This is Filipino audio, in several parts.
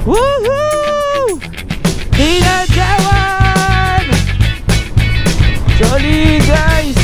Woohoo! Tinadyawan! Solid guys!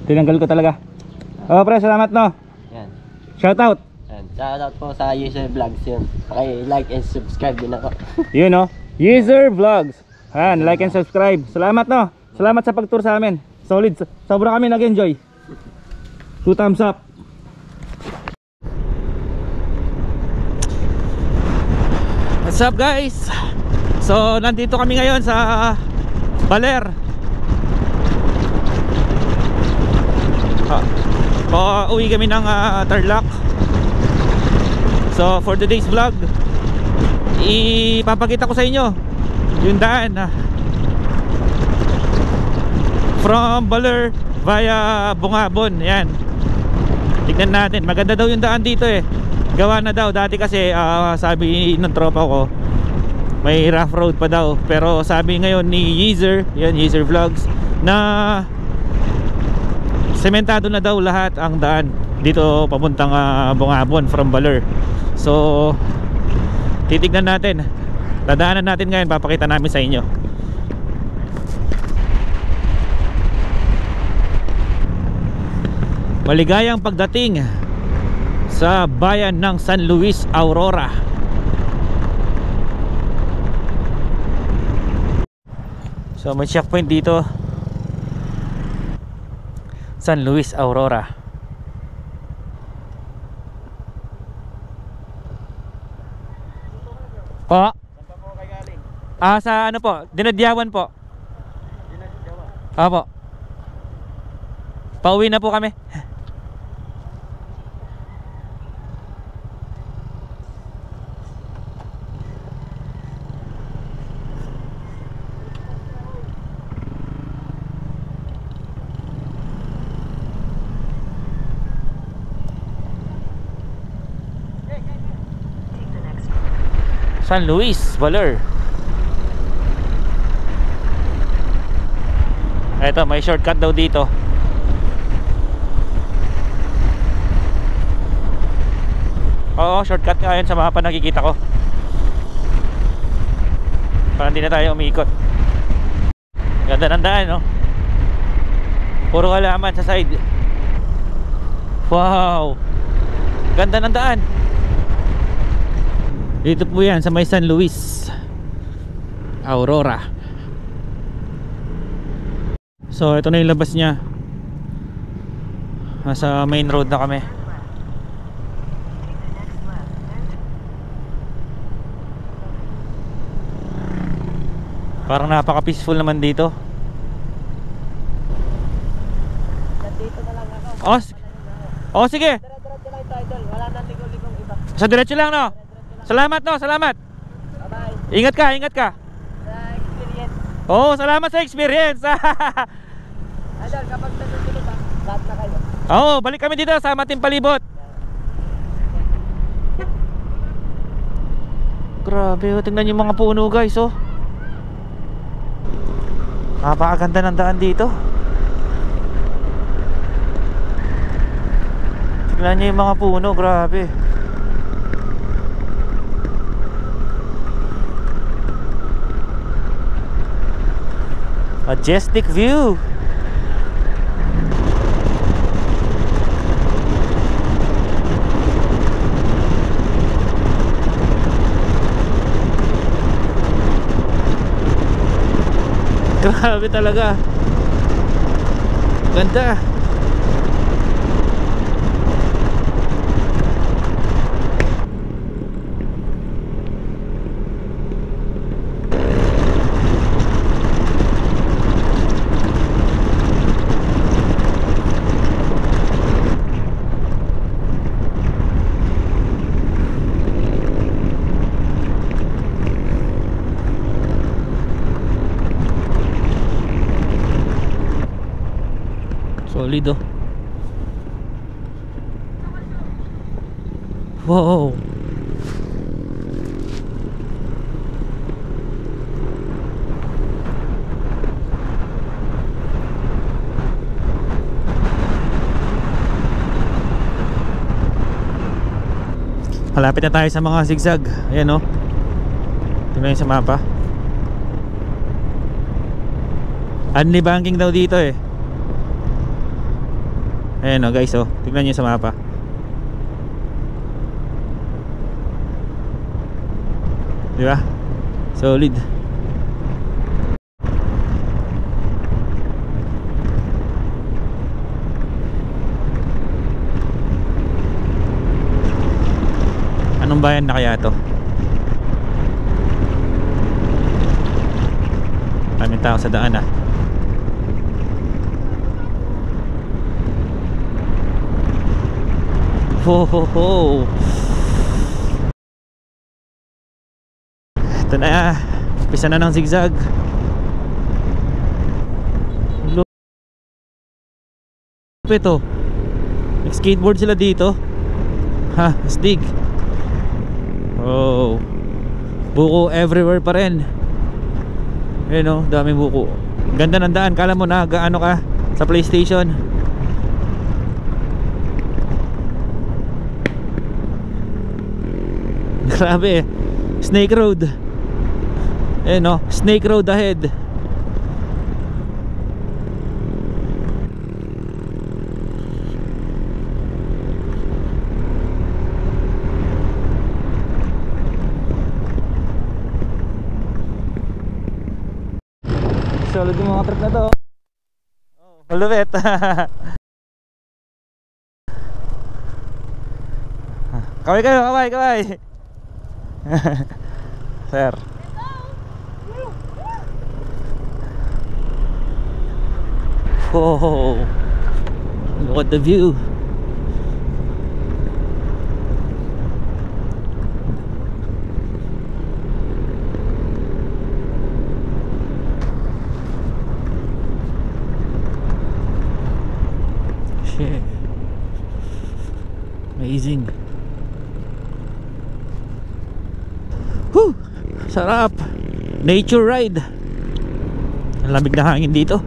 Tinanggal ko talaga. Oh pre, salamat no. Yan. Shoutout. Yan. Shoutout po sa User Vlogs yun. Like and subscribe din ako. Yun no. User Vlogs. Han, like and subscribe. Salamat no. Salamat sa pag-tour sa amin. Solid. Sobra kami nag-enjoy. 2 thumbs up. What's up guys? So nandito kami ngayon sa Baler. Uwi kami ng Tarlac. So for today's vlog, ipapakita ko sa inyo yung daan from Baler via Bungabon. Yan, tignan natin. Maganda daw yung daan dito eh. Gawa na daw. Dati kasi sabi ng tropa ko may rough road pa daw. Pero sabi ngayon ni Yeezer, yan Yeezer Vlogs, na sementado na daw lahat ang daan dito papuntang Bungabon from Baler. So titignan natin, dadaanan natin ngayon, papakita namin sa inyo. Maligayang pagdating sa bayan ng San Luis, Aurora. So may checkpoint dito, San Luis, Aurora. Po? Sa ano po? Dinadyawan po. Opo. Pauwi na po kami. San Luis, Baler. Eto, may shortcut daw dito. Oo, shortcut nga yun sa mapa, nakikita ko. Para hindi na tayo umiikot. Ganda ng daan, no? Puro halaman sa side. Wow, ganda ng daan. Dito po yan sa may San Luis, Aurora. So ito na yung labas niya. Nasa main road na kami. Parang napaka peaceful naman dito. Dito na lang ako. Oh sige. Diretso lang ito, idol. Wala nang ligaw-ligaw iba. Sa diretso lang no. Salamat no, salamat. Bye-bye. Ingat ka, ingat ka. Sa experience. Oh, salamat sa experience. Idol, kapag nasusunod lahat na kayo. Oo, balik kami dito sa Mating Palibot. Grabe, oh, tingnan yung mga puno guys, oh. Napakaganda ng daan dito. Tingnan nyo yung mga puno, grabe. Majestic view. Grabe talaga. Ganda. Solid oh. Wow. Malapit na tayo sa mga zigzag. Ayan oh. Tingnan sa mapa. Only banking daw dito eh. Ayan oh guys oh. Tingnan nyo sa mapa. Diba? Solid. Anong bayan na kaya to? Daming tao sa daan ah. Ho ho ho. Ito na, umpisa na ng zigzag. Lupit oh. Nag-skateboard sila dito. Ha, astig. Oh, buko everywhere pa rin. Ayun oh, daming buko. Ganda ng daan, kala mo na gaano ka sa PlayStation. Grabe eh. Snake Road. Ayun oh, Snake Road ahead. Solid yung mga trip na to. Oh, malupit. Kaway kayo, kaway. Sir. Oh, look at the view. Shit. Amazing. Whew, sarap. Nature ride. Ang lamig na hangin dito.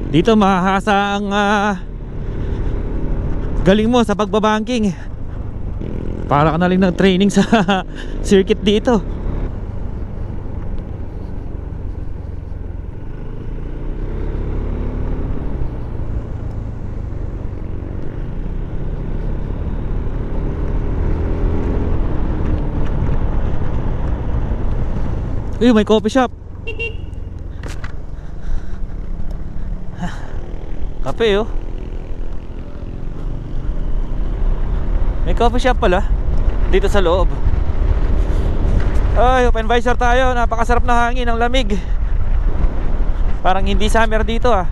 Dito mahahasa ang galing mo sa pagbabanking. Para ka na lang ng training sa circuit dito. Uy, may coffee shop. Kape oh. May coffee shop pala dito sa loob. Ay, open visor tayo. Napakasarap na hangin, ang lamig. Parang hindi summer dito ah.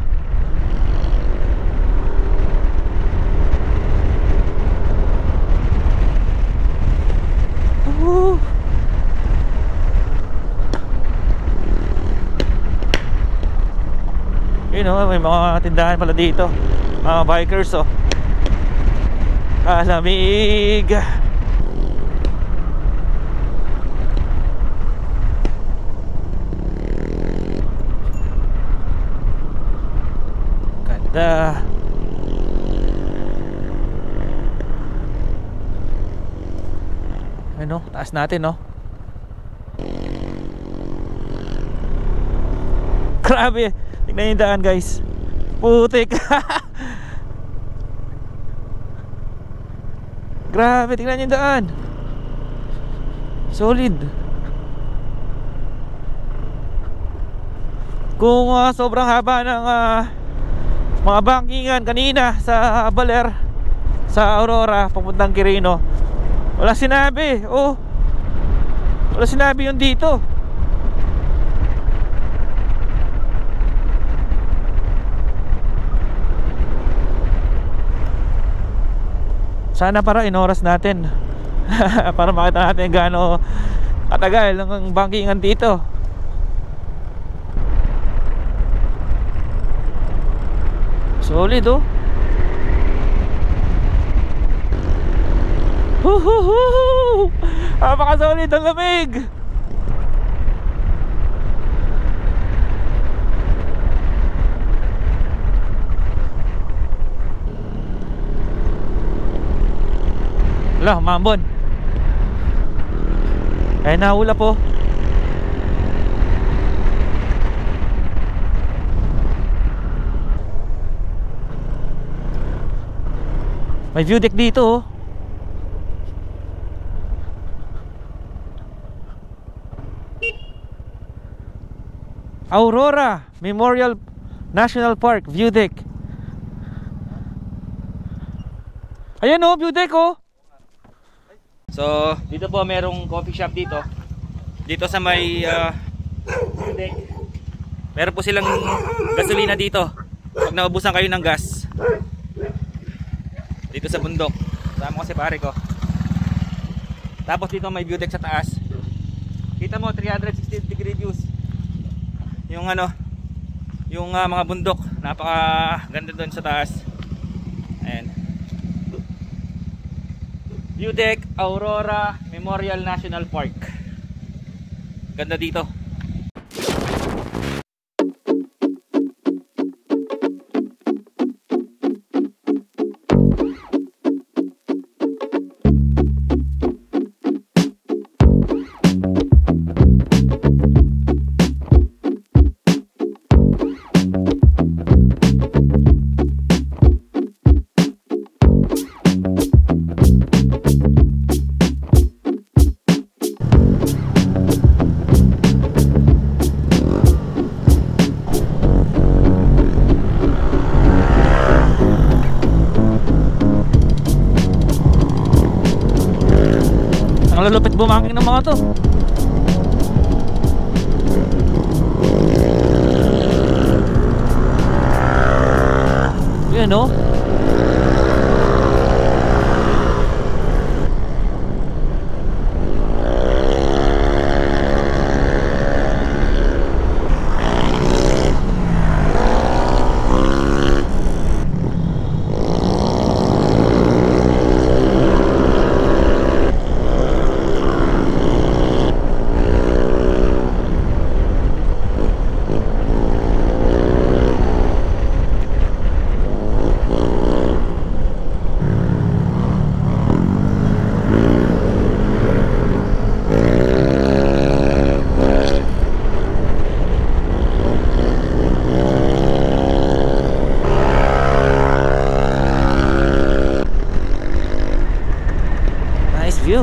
Yun oh, may mga tindahan pala dito. Mga bikers oh. Lamig. Ganda. Ano, taas natin no. Grabe. Tignan yung daan guys. Putik. Grabe, tignan yung daan. Solid. Kung sobrang haba ng mga bankingan kanina sa Baler, sa Aurora papuntang Quirino. Wala sinabi. Oh, wala sinabi yung dito. Sana para inoras natin para makita natin gaano katagal ang bankingan dito. Solid oh. Huhuhu! Napaka-solid ang lamig. Wala, humambon. Ay nahulap po. May view deck dito oh. Aurora Memorial National Park view deck. Ayan oh, view deck oh. So, dito po merong coffee shop dito. Dito sa may view deck. Meron po silang gasolina dito. Pag naubusan kayo ng gas. Dito sa bundok. Sama ko si pare ko. Tapos dito may view deck sa taas. Kita mo 360 degree views. Yung ano, yung mga bundok, napaka ganda doon sa taas. Ayan. View deck, Aurora Memorial National Park. Ganda dito. Ang lulupit bumangking ng mga to. Yan oh. View.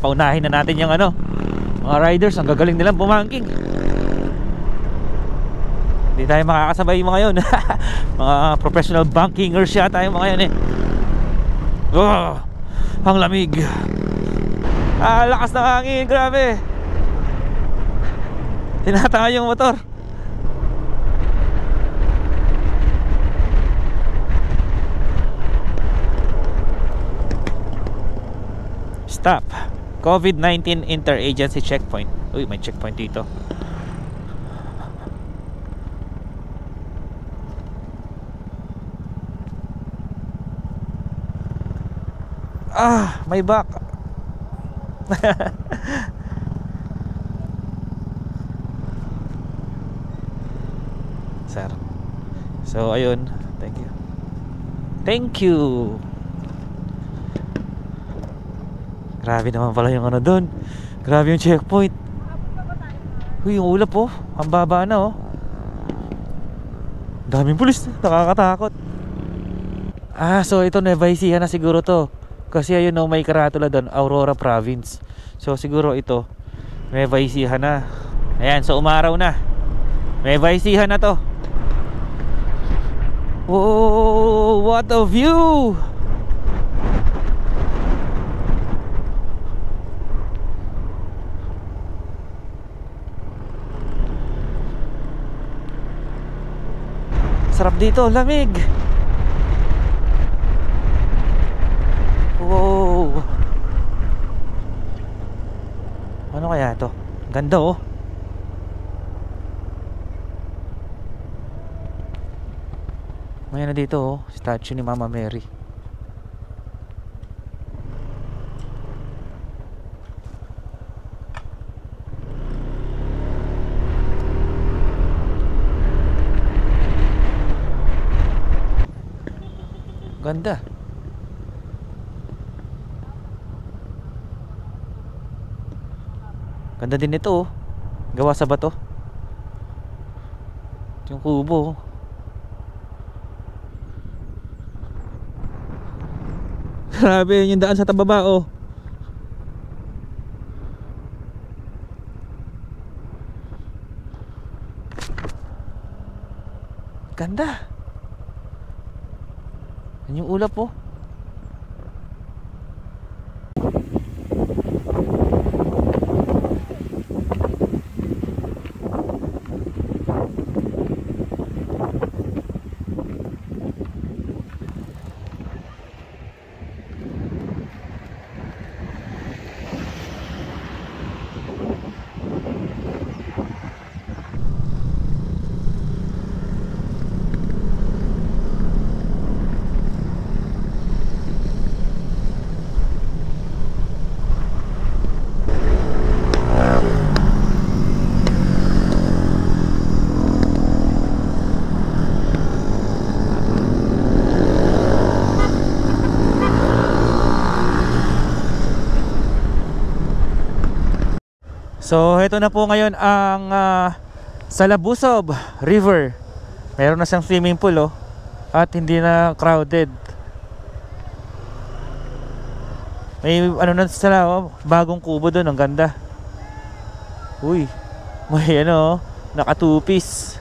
Paunahin na natin yung ano, mga riders, ang gagaling nilang bumangking. Hindi tayo makakasabay mga yun. Mga professional bankingers siya tayo mga yan eh. Oh, ang lamig. Lakas ng hangin, grabe. Tinatanga yung motor. Stop. COVID-19 interagency checkpoint. Uy, may checkpoint dito. May back. Sir. So, ayun. Thank you. Thank you. Grabe naman pala yung ano doon. Grabe yung checkpoint. Uy, yung ulap oh. Ang baba na oh. Daming pulis, nakakatakot. So ito Nueva Ecija na siguro to. Kasi ayun no, may karatula doon, Aurora Province. So siguro ito Nueva Ecija na. Ayan, so umaraw na. Nueva Ecija na to. Oh, what a view! Sarap dito, lamig. Wow. Ano kaya to? Ganda oh. May na dito oh, statue ni Mama Mary. Ganda. Ganda din ito oh. Gawa sa bato. Yung kubo oh. Grabe yung daan sa tababa oh. Ganda. Yan yung ulap oh. So ito na po ngayon ang Salabusob River. Meron na siyang swimming pool oh, at hindi na crowded. May ano na sila oh, bagong kubo doon, ang ganda. Uy, may ano oh, naka 2-piece.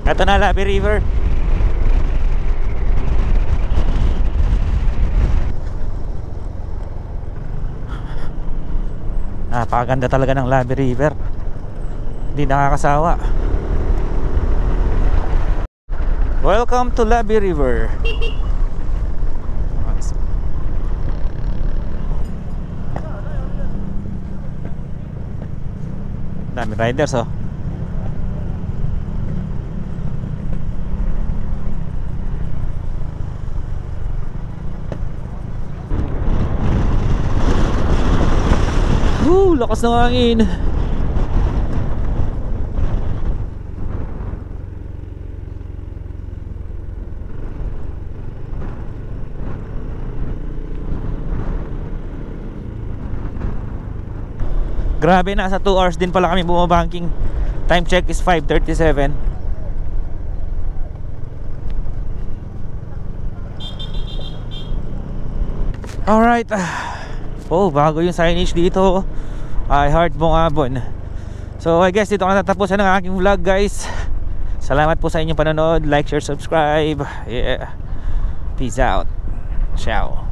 Ito na Labi River. Napakaganda talaga ng Labi River. Hindi nakakasawa. Welcome to Labi River. Dami riders oh. Lakas ng hangin. Grabe, nasa 2 hours din pala kami bumabanking. Time check is 5:37. Alright. Oh, bago yung signage dito. I Heart Bungabon. So I guess dito ko natatapusan ang aking vlog guys. Salamat po sa inyong panonood. Like, share, subscribe. Yeah. Peace out. Ciao.